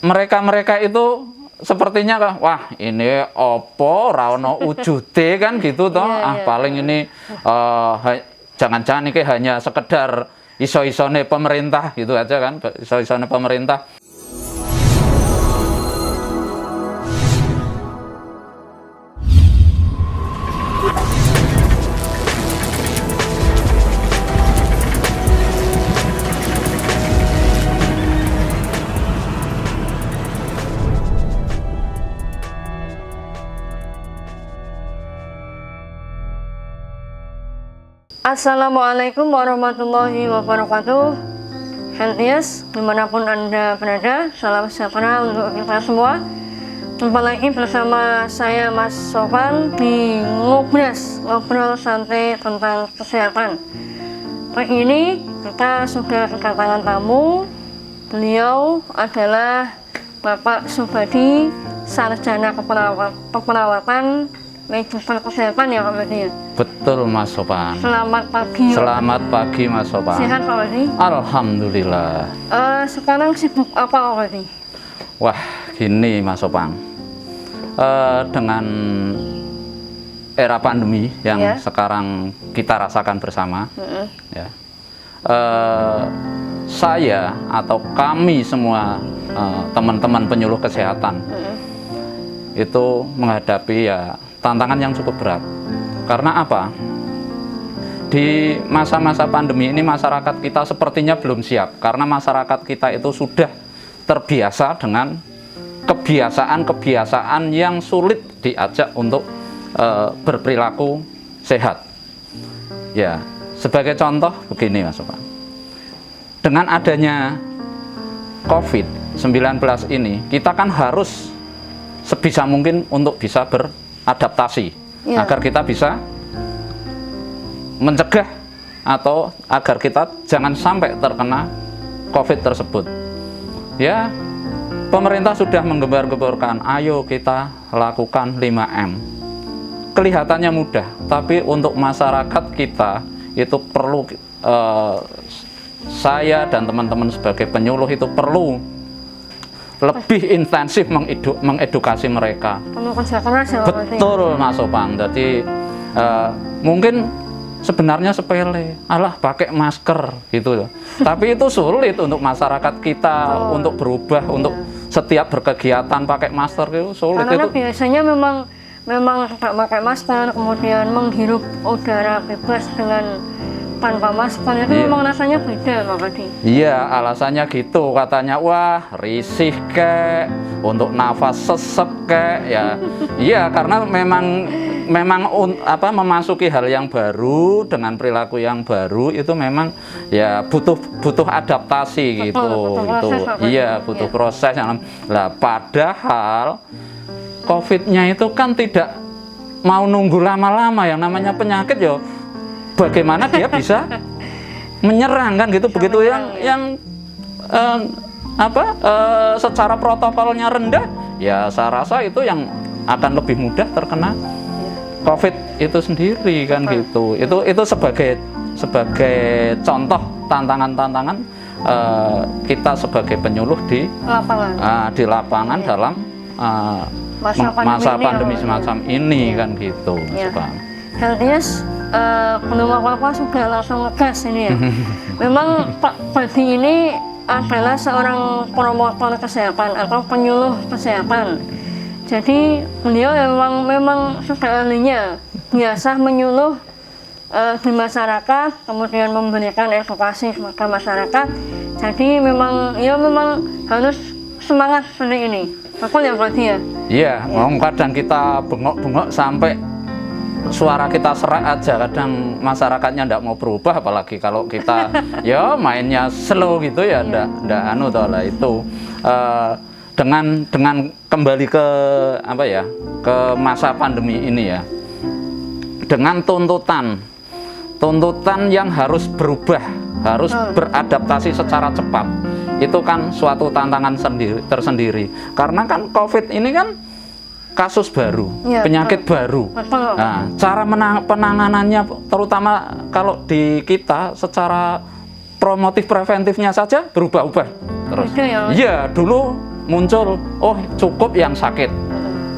mereka itu sepertinya kan, wah ini opo rano ujude kan gitu toh. Paling ini jangan-jangan ini hanya sekedar iso-isone pemerintah gitu aja kan, iso-isone pemerintah. Assalamualaikum warahmatullahi wabarakatuh. Healthiest, dimanapun Anda berada, salam sejahtera untuk kita semua. Jumpa lagi bersama saya Mas Sofan di Ngobras, ngobrol santai tentang kesehatan. Pagi ini kita sudah kedatangan tamu. Beliau adalah Bapak Subadi, Sarjana Keperawatan Manajemen Kesehatan ya Pak Badi. Betul Mas Sofan. Selamat pagi. Selamat pagi Mas Sofan. Sehat Pak Badi? Alhamdulillah. Sekarang sibuk apa Pak Badi? Wah gini Mas Sofan, dengan era pandemi yang sekarang kita rasakan bersama, ya, saya atau kami semua teman-teman penyuluh kesehatan itu menghadapi ya tantangan yang cukup berat. Karena apa? Di masa-masa pandemi ini masyarakat kita sepertinya belum siap, karena masyarakat kita itu sudah terbiasa dengan kebiasaan-kebiasaan yang sulit diajak untuk berperilaku sehat. Ya, sebagai contoh begini Mas Sofan. Dengan adanya COVID-19 ini, kita kan harus sebisa mungkin untuk bisa beradaptasi, agar kita bisa mencegah atau agar kita jangan sampai terkena COVID tersebut. Ya, pemerintah sudah menggembar-gemborkan, ayo kita lakukan 5M. Kelihatannya mudah, tapi untuk masyarakat kita itu perlu, saya dan teman-teman sebagai penyuluh itu perlu lebih intensif mengedukasi mereka. Betul Mas Sofan. Jadi mungkin sebenarnya sepele, alah pakai masker gitu loh. Tapi itu sulit untuk masyarakat kita untuk berubah, untuk setiap berkegiatan pakai masker itu sulit. Karena itu biasanya memang tidak pakai masker, kemudian menghirup udara bebas dengan tanpa masker itu memang rasanya beda Pak Badi. Iya, alasannya gitu katanya, wah risih kek, untuk nafas sesek kek ya. Iya, karena memang memasuki hal yang baru dengan perilaku yang baru itu memang ya butuh adaptasi gitu. Proses, iya, butuh proses yang lah, padahal COVID-nya itu kan tidak mau nunggu lama-lama, yang namanya penyakit ya bagaimana dia bisa menyerang kan gitu. Begitu yang secara protokolnya rendah, ya saya rasa itu yang akan lebih mudah terkena COVID itu sendiri kan gitu. Itu sebagai contoh tantangan-tantandangan kita sebagai penyuluh di lapangan dalam masa pandemi semacam ini kan gitu. Healthiest, belum apa-apa sudah langsung ngegas ini ya. Memang Pak Badi ini adalah seorang promotor kesehatan atau penyuluh kesehatan. Jadi beliau memang sudah ahlinya, biasa menyuluh di masyarakat, kemudian memberikan edukasi kepada masyarakat. Jadi memang harus semangat seperti ini. Betul ya Pak Badi ya? Iya, kadang kita bengok-bengok sampai suara kita serak aja, kadang masyarakatnya tidak mau berubah, apalagi kalau kita ya mainnya slow gitu ya, ndak anu toh lah itu. Dengan kembali ke ke masa pandemi ini ya, dengan tuntutan yang harus berubah, harus beradaptasi secara cepat, itu kan suatu tantangan tersendiri, karena kan COVID ini kan kasus baru, penyakit baru. Nah, cara penanganannya, terutama kalau di kita secara promotif preventifnya saja berubah-ubah terus. Iya, dulu muncul, oh cukup yang sakit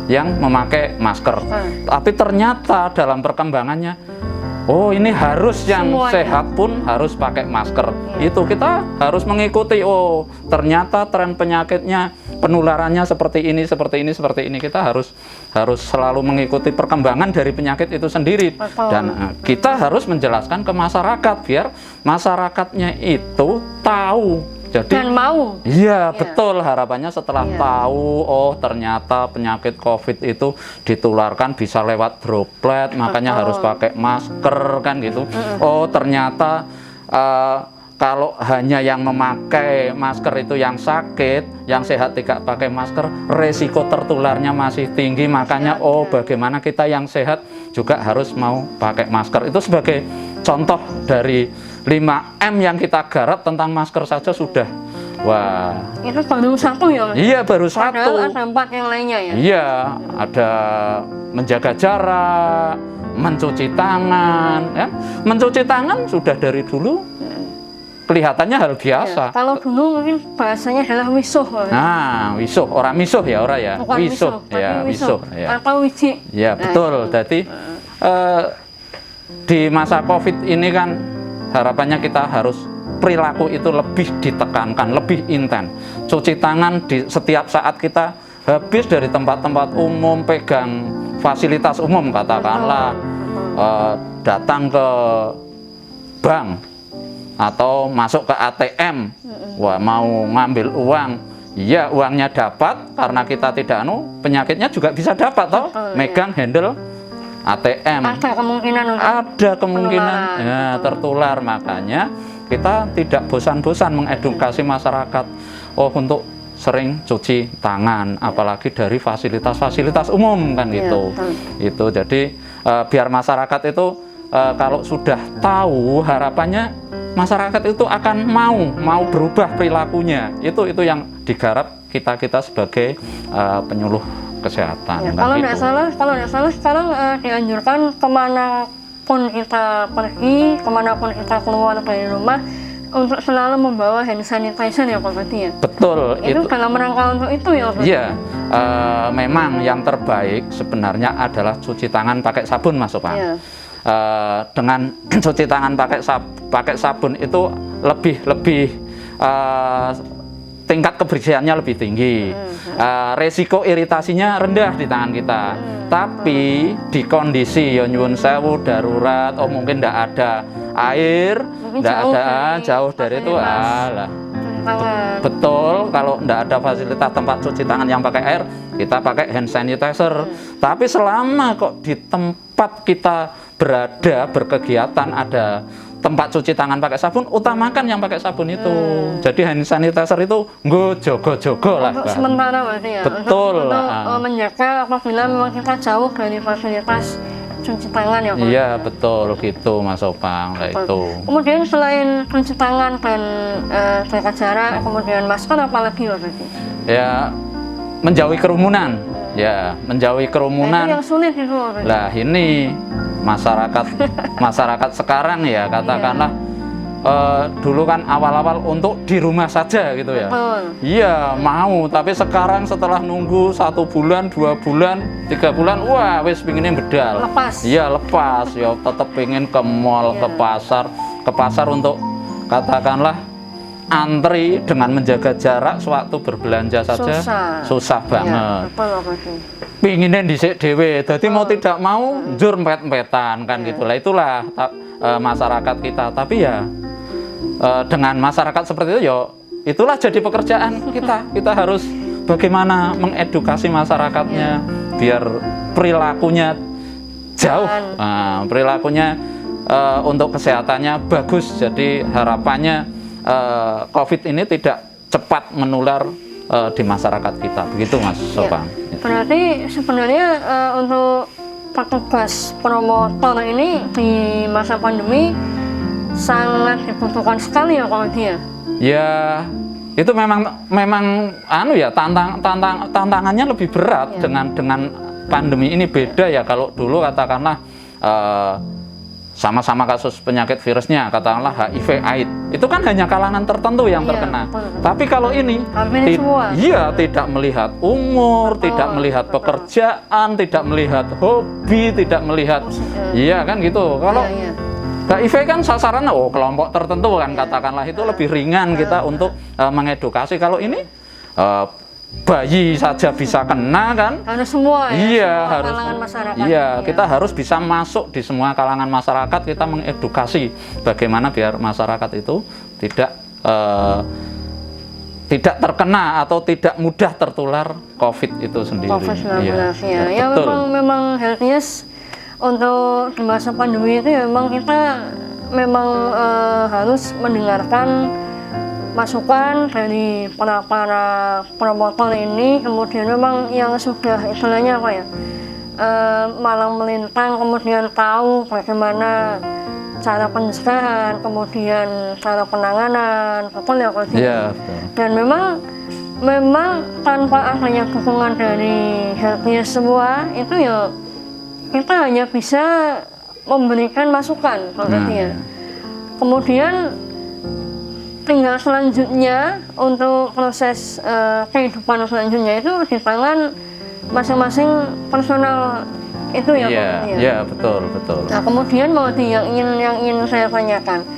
yang memakai masker. Tapi ternyata dalam perkembangannya, oh ini harus yang semuanya sehat pun harus pakai masker. Itu kita harus mengikuti, oh ternyata tren penyakitnya, penularannya seperti ini. Kita harus selalu mengikuti perkembangan dari penyakit itu sendiri. Dan kita harus menjelaskan ke masyarakat biar masyarakatnya itu tahu. Jadi, dan mau. Iya, betul. Harapannya setelah tahu, oh ternyata penyakit COVID itu ditularkan bisa lewat droplet, makanya harus pakai masker kan gitu. Oh ternyata kalau hanya yang memakai masker itu yang sakit, yang sehat tidak pakai masker, resiko tertularnya masih tinggi. Makanya oh bagaimana kita yang sehat juga harus mau pakai masker. Itu sebagai contoh dari 5M yang kita garap tentang masker saja sudah. Wah. Itu baru satu ya? Iya, baru satu. Padahal ada 4 yang lainnya ya? Iya, ada menjaga jarak, mencuci tangan. Ya. Mencuci tangan sudah dari dulu kelihatannya hal biasa. Kalau dulu mungkin bahasanya adalah wisuh. Nah, wisuh, orang misuh ya, orang ya. Bukan wisuh, ya, wisuh. Ya. Atau wiji. Ya, betul. Jadi di masa COVID ini kan harapannya kita harus perilaku itu lebih ditekankan, lebih intens. Cuci tangan di setiap saat kita habis dari tempat-tempat umum, pegang fasilitas umum katakanlah, datang ke bank atau masuk ke ATM, wah mau ngambil uang, iya uangnya dapat karena kita tidak penyakitnya juga bisa dapat toh, megang handle ATM. Ada kemungkinan ya, tertular. Makanya kita tidak bosan-bosan mengedukasi masyarakat untuk sering cuci tangan, apalagi dari fasilitas-fasilitas umum kan gitu. Itu jadi biar masyarakat itu kalau sudah tahu, harapannya masyarakat itu akan mau berubah perilakunya. Itu yang digarap kita sebagai penyuluh kesehatan. Ya, kalau tidak salah sekarang dianjurkan kemanapun kita pergi, kemanapun kita keluar dari rumah untuk selalu membawa hand sanitizer ya Pak Bati ya. Betul. Itu dalam rangka untuk itu ya Pak. Iya, memang yang terbaik sebenarnya adalah cuci tangan pakai sabun Mas Opang. Ya. Dengan cuci tangan pakai sabun itu lebih tingkat kebersihannya lebih tinggi, resiko iritasinya rendah di tangan kita. Tapi di kondisi nyuwun sewu darurat, mungkin tidak ada air, tidak ada jauh dari itu, betul. Kalau tidak ada fasilitas tempat cuci tangan yang pakai air, kita pakai hand sanitizer. Tapi selama kok di tempat kita berada berkegiatan ada tempat cuci tangan pakai sabun, utamakan yang pakai sabun itu. Jadi hand sanitizer itu jogo-jogo lah. Untuk sementara berarti ya. Betul. Untuk menjaga apabila memang kita jauh dari fasilitas cuci tangan ya Pak. Iya betul gitu Mas Opang. Itu. Kemudian selain cuci tangan dan jaga jarak, kemudian masker apalagi berarti? Ya menjauhi kerumunan. Ya menjauhi kerumunan. Itu yang sulit itu. Lah ini masyarakat sekarang ya katakanlah dulu kan awal-awal untuk di rumah saja gitu ya. Iya mau, tapi sekarang setelah nunggu 1 bulan, 2 bulan, 3 bulan, wah wis pinginnya bedal. Iya lepas, ya tetap pengen ke mall, ke pasar untuk katakanlah antri dengan menjaga jarak sewaktu berbelanja saja susah banget. Pinginnya dhisik dhewe, jadi mau tidak mau jur empet-empetan kan gitulah. Itulah masyarakat kita. Tapi ya dengan masyarakat seperti itu ya itulah jadi pekerjaan kita. Kita harus bagaimana mengedukasi masyarakatnya biar perilakunya jauh, perilakunya untuk kesehatannya bagus. Jadi harapannya COVID ini tidak cepat menular di masyarakat kita, begitu Mas Sopang. Berarti sebenarnya untuk petugas promotor ini di masa pandemi sangat dibutuhkan sekali ya Pak Bati ya? Ya itu memang tantangannya lebih berat dengan pandemi ini. Beda ya kalau dulu katakanlah sama-sama kasus penyakit virusnya, katakanlah HIV AIDS, itu kan hanya kalangan tertentu yang Iya, terkena. betul. Tapi kalau ini, Hampir semua. iya, tidak melihat umur, tidak melihat pekerjaan, tidak melihat hobi, tidak melihat, iya kan gitu. Kalau Iya, iya. HIV kan sasarannya kelompok tertentu kan, katakanlah itu lebih ringan kita untuk mengedukasi. Kalau ini bayi saja bisa kena kan. Harus semua ya, Iya, semua harus. kalangan masyarakat. Iya, kita harus bisa masuk di semua kalangan masyarakat, kita mengedukasi bagaimana biar masyarakat itu tidak terkena atau tidak mudah tertular COVID itu sendiri. COVID-19 Iya, ya betul. memang health news untuk di masa pandemi itu memang kita memang harus mendengarkan masukan dari para promotor ini, kemudian memang yang sudah istilahnya apa ya, malang melintang, kemudian tahu bagaimana cara pencegahan, kemudian cara penanganan, betul ya Coach? Iya, betul. Dan memang tanpa adanya dukungan dari health news semua itu ya kita hanya bisa memberikan masukan maksudnya. Kemudian tinggal selanjutnya untuk proses kehidupan selanjutnya itu di tangan masing-masing personal itu ya Pak? Iya, iya, betul. Nah kemudian yang ingin saya tanyakan,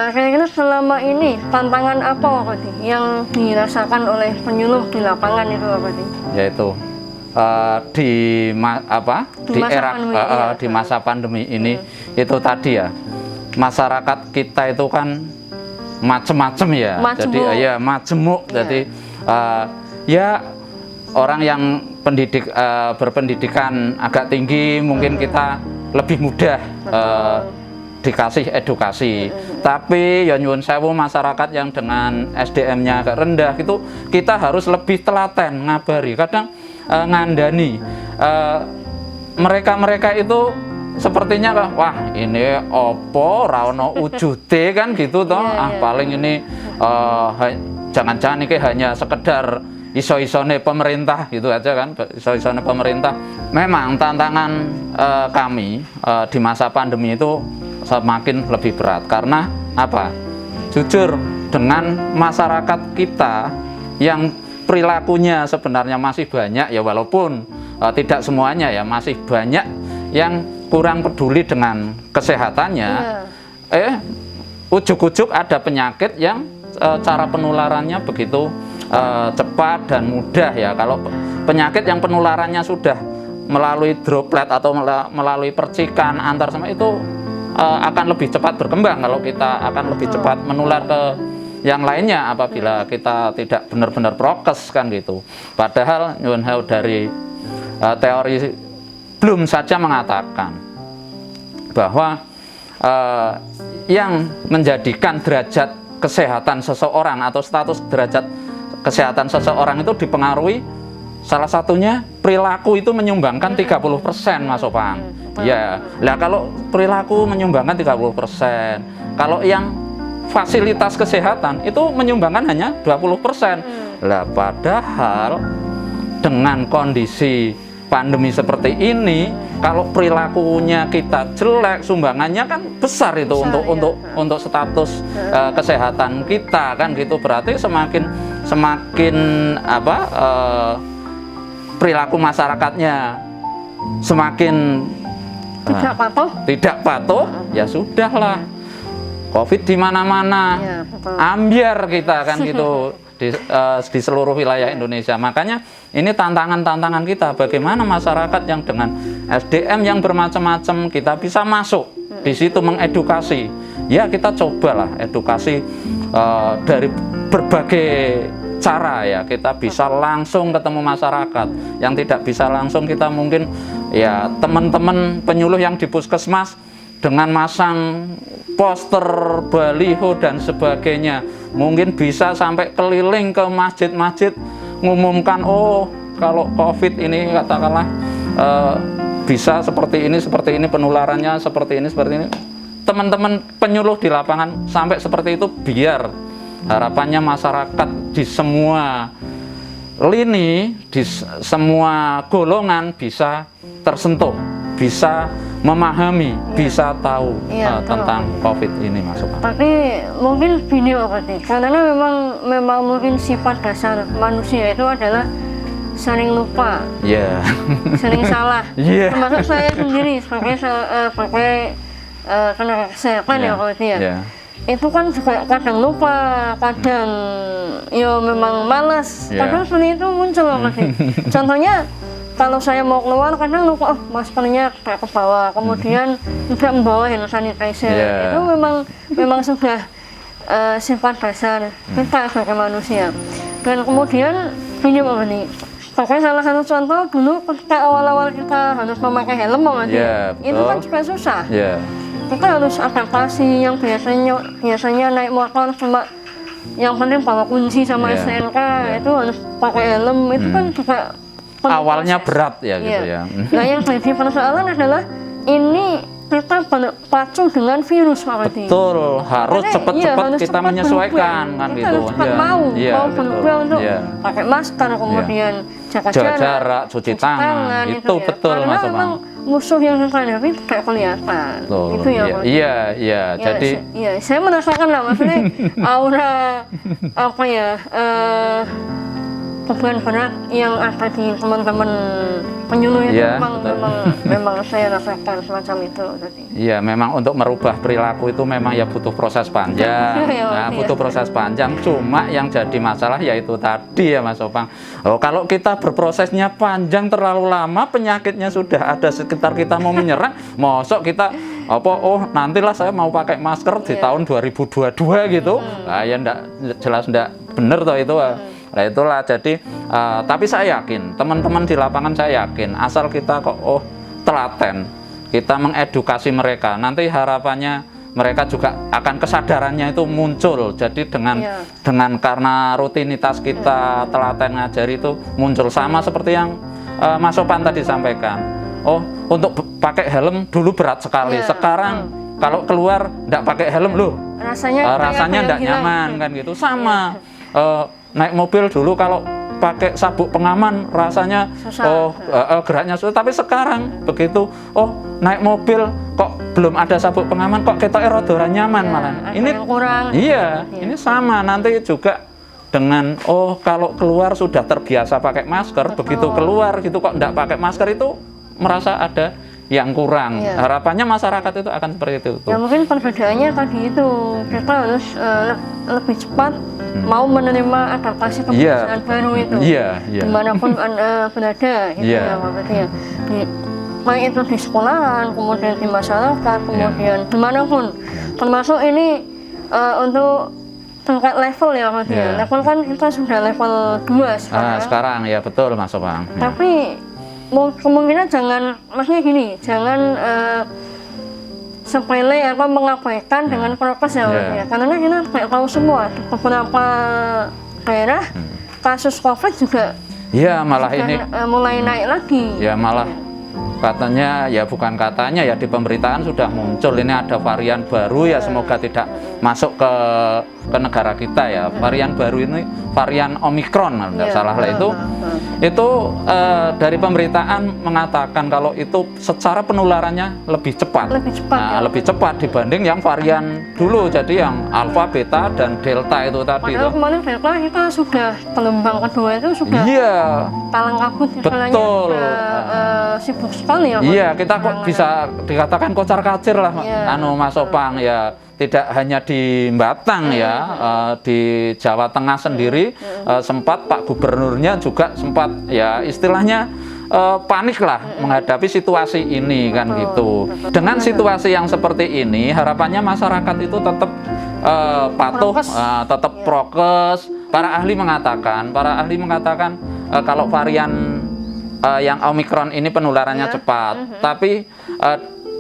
kira-kira selama ini tantangan apa Pak yang dirasakan oleh penyuluh di lapangan itu apa sih? Yaitu di masa pandemi ini itu tadi ya, masyarakat kita itu kan macem-macem ya, jadi ya majemuk, jadi ya orang yang berpendidikan agak tinggi mungkin kita lebih mudah dikasih edukasi, tapi ya nyuwun sewu masyarakat yang dengan SDM-nya agak rendah itu kita harus lebih telaten ngabari, kadang ngandani mereka itu sepertinya wah ini opo raono wujute kan gitu toh. Paling ini jangan-jangan ini hanya sekedar iso-isone pemerintah gitu aja kan, iso-isone pemerintah. Memang tantangan kami di masa pandemi itu semakin lebih berat karena apa? Jujur, dengan masyarakat kita yang perilakunya sebenarnya masih banyak ya, walaupun tidak semuanya ya, masih banyak yang kurang peduli dengan kesehatannya, ujuk-ujuk ada penyakit yang cara penularannya begitu cepat dan mudah ya. Kalau penyakit yang penularannya sudah melalui droplet atau melalui percikan antar sama itu akan lebih cepat berkembang, kalau kita akan lebih cepat menular ke yang lainnya apabila kita tidak benar-benar prokes kan gitu. Padahal nyuwun sewu dari teori Bloom saja mengatakan bahwa yang menjadikan derajat kesehatan seseorang atau status derajat kesehatan seseorang itu dipengaruhi salah satunya perilaku itu menyumbangkan 30% Mas Opang. Ya, lah kalau perilaku menyumbangkan 30%, kalau yang fasilitas kesehatan itu menyumbangkan hanya 20%. Lah padahal dengan kondisi pandemi seperti ini, kalau perilakunya kita jelek, sumbangannya kan besar itu untuk status kesehatan kita kan gitu. Berarti semakin perilaku masyarakatnya semakin tidak patuh, ya sudahlah. COVID di mana-mana, ambiar kita kan gitu di seluruh wilayah Indonesia. Makanya ini tantangan-tantangan kita, bagaimana masyarakat yang dengan SDM yang bermacam-macam kita bisa masuk di situ mengedukasi. Ya kita cobalah edukasi dari berbagai cara ya, kita bisa langsung ketemu masyarakat. Yang tidak bisa langsung kita mungkin ya teman-teman penyuluh yang di puskesmas dengan masang poster, baliho dan sebagainya, mungkin bisa sampai keliling ke masjid-masjid ngumumkan, oh kalau COVID ini katakanlah bisa seperti ini penularannya, seperti ini. Teman-teman penyuluh di lapangan sampai seperti itu, biar harapannya masyarakat di semua lini, di semua golongan bisa tersentuh, bisa memahami, bisa tahu Iya, betul. tentang COVID ini, Mas Opang. Tapi mungkin gini Pak Pati, karena memang mungkin sifat dasar manusia itu adalah sering lupa, Iya. sering salah. Iya. Termasuk saya sendiri sebagai tenaga kesehatan ya Pak Pati ya. Iya. Itu kan juga kadang lupa, kadang ya memang malas, Iya. kadang seperti itu muncul Pak Pati. Contohnya kalau saya mau keluar kadang lupa maskernya kayak ke bawah, kemudian tidak membawa hand sanitizer. Iya. Itu memang sudah sifat dasar kita sebagai manusia. Dan kemudian ini Pak Bani, pakai salah satu contoh dulu ketika awal-awal kita harus memakai helm Pak Bani, Iya, itu betul. kan juga susah. Iya. Kita harus adaptasi yang biasanya naik motor cuma yang penting bawa kunci sama Iya. STNK, itu harus pakai helm, itu kan juga perlu Awalnya proses. berat ya gitu Iya. ya. Nah yang jadi persoalan adalah ini kita berpacu dengan virus Pak Badi. Betul, harus Makanya, cepat-cepat harus kita cepat menyesuaikan berubah. kan Kita gitu. harus cepat Iya. mau Iya, berubah betul. untuk Iya. pakai masker, kemudian jaga Jaga jarak, cuci tangan, itu ya. betul, Karena Mas Opang. memang musuh yang kita hadapi tidak kelihatan. Betul. Itu ya Iya, Pak. iya, iya. Ya, Jadi iya, saya merasakan lah maksudnya aura apa ya beban berat yang ada di teman-teman penyuluh itu Iya, memang, betul. memang saya rasakan semacam itu tadi. iya, memang untuk merubah perilaku itu memang ya butuh proses panjang. Iya, Nah, iya. butuh proses panjang. Cuma yang jadi masalah yaitu tadi ya Mas Opang. Oh, kalau kita berprosesnya panjang terlalu lama, penyakitnya sudah ada sekitar kita mau menyerang, mosok kita nantilah saya mau pakai masker di tahun 2022 gitu. Nah, ya jelas enggak bener toh itu. Nah itulah jadi tapi saya yakin teman-teman di lapangan, saya yakin asal kita kok telaten, kita mengedukasi mereka, nanti harapannya mereka juga akan kesadarannya itu muncul. Jadi dengan karena rutinitas kita telaten ngajari itu muncul, sama seperti yang Mas Opan tadi sampaikan. Untuk pakai helm dulu berat sekali, sekarang kalau keluar nggak pakai helm loh rasanya nggak nyaman kan gitu. Sama naik mobil dulu kalau pakai sabuk pengaman rasanya geraknya susah, tapi sekarang begitu naik mobil kok belum ada sabuk pengaman, kok kita rada nyaman malah. Ini kurang. Iya, ini sama nanti juga dengan kalau keluar sudah terbiasa pakai masker, begitu keluar gitu kok enggak pakai masker itu merasa ada yang kurang. Harapannya masyarakat itu akan seperti itu. Ya mungkin perbedaannya tadi itu kita harus lebih cepat mau menerima adaptasi kebiasaan baru itu. Dimanapun berada gitu ya maksudnya. Baik itu di sekolahan, kemudian di masyarakat, kemudian dimanapun. Termasuk ini untuk tingkat level ya maksudnya. Level kan kita sudah level 2 sekarang. Sekarang ya betul Mas Opang. Tapi kemungkinan maksudnya gini, jangan sepele atau mengabaikan dengan prokes ya Mas ya. Karena kita tidak tahu semua di beberapa daerah kasus COVID juga malah ini mulai naik lagi. Ya malah katanya bukan katanya di pemberitaan sudah muncul ini ada varian baru ya, semoga tidak masuk ke negara kita ya. Varian baru ini varian Omikron tidak salah lah itu dari pemberitaan mengatakan kalau itu secara penularannya lebih cepat. Lebih cepat dibanding yang varian dulu, jadi yang Alpha, Beta dan Delta itu tadi. Padahal kemarin Delta kita sudah gelombang kedua itu sudah talang kabut, betul. Sibuk sekali ya. Iya, kita kok bisa dikatakan kocar-kacir lah Mas Opang ya. Tidak hanya di Batang di Jawa Tengah sendiri sempat Pak Gubernurnya juga sempat istilahnya panik lah menghadapi situasi ini kan gitu. Dengan situasi yang seperti ini harapannya masyarakat itu tetap patuh, tetap prokes. Para ahli mengatakan kalau varian yang Omikron ini penularannya cepat, tapi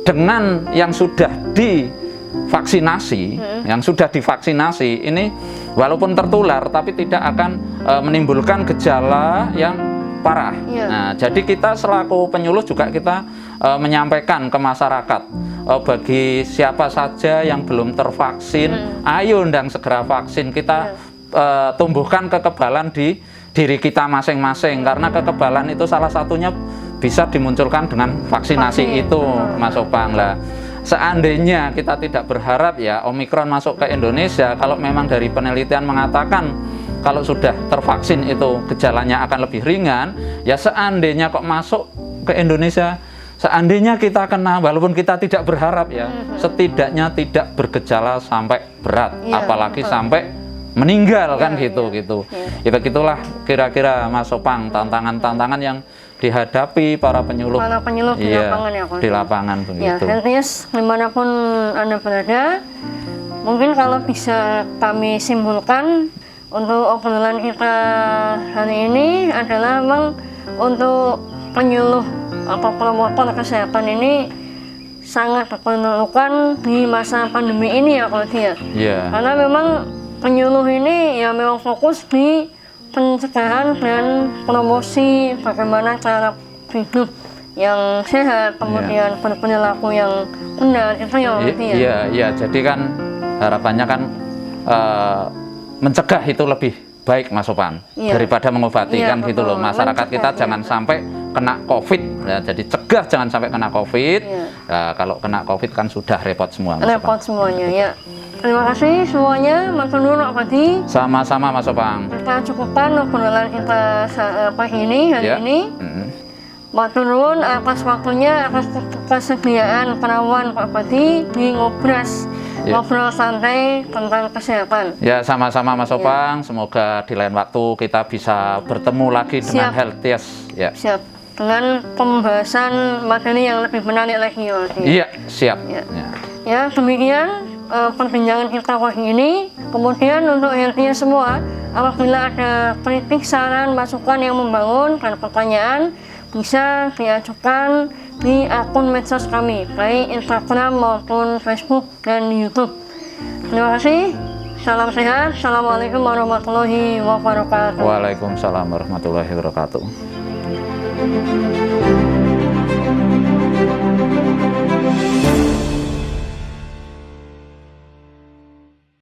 dengan yang sudah divaksinasi ini walaupun tertular tapi tidak akan menimbulkan gejala yang parah. Nah, jadi kita selaku penyuluh juga kita menyampaikan ke masyarakat bagi siapa saja yang belum tervaksin, ayo ndang segera vaksin. Kita tumbuhkan kekebalan di diri kita masing-masing, karena kekebalan itu salah satunya bisa dimunculkan dengan vaksinasi Vaksin. itu, Mas Opang. Lah, seandainya kita tidak berharap ya Omikron masuk ke Indonesia, kalau memang dari penelitian mengatakan kalau sudah tervaksin itu gejalanya akan lebih ringan, ya seandainya kok masuk ke Indonesia, seandainya kita kena, walaupun kita tidak berharap ya, setidaknya tidak bergejala sampai berat, Iya, apalagi betul. sampai meninggal kan Iya, gitu. iya. Itulah kira-kira Mas Opang tantangan-tantangan yang dihadapi para penyuluh. Para penyuluh di Iya, lapangan ya, Coach. di lapangan Ya, begitu. Healthiest dimanapun Anda berada, mungkin kalau bisa kami simpulkan untuk obrolan kita hari ini adalah memang untuk penyuluh atau promotor kesehatan ini sangat diperlukan di masa pandemi ini ya, Coach ya. Iya. Karena memang penyuluh ini ya memang fokus di pencegahan dan promosi bagaimana cara hidup yang sehat, kemudian berperilaku yang benar, itu ya, Coach ya. Iya. Jadi kan harapannya kan mencegah itu lebih baik, Mas Opang, Iya. daripada mengobati Iya, kan gitu loh. betul. Masyarakat kita Mencegah, jangan iya. sampai kena COVID. Ya, jadi cegah jangan sampai kena COVID. Iya. Nah, kalau kena COVID kan sudah repot semua, Mas Repot Opang. semuanya ya. Terima kasih semuanya, Matur nuwun Pak Padi. Sama-sama, Mas Opang. Kita cukupkan obrolan kita pagi ini hari Ya. ini. Mm-mm. Matur nuwun atas waktunya, atas kesediaan perawan Pak Padi di Ngobras. Ya. Ngobrol santai tentang kesehatan. Ya, sama-sama, Mas Opang. Semoga di lain waktu kita bisa bertemu lagi dengan Siap. Healthiest. Ya. Siap. Dengan pembahasan materi yang lebih menarik lagi ya, Pak Padi. Iya, siap. Ya. Ya. Ya, demikian perbincangan kita pagi ini. Kemudian untuk healthy semua, apabila ada kritik, saran, masukan yang membangun dan pertanyaan, bisa diajukan di akun medsos kami, baik Instagram maupun Facebook dan YouTube. Terima kasih. Salam sehat. Assalamualaikum warahmatullahi wabarakatuh. Waalaikumsalam warahmatullahi wabarakatuh.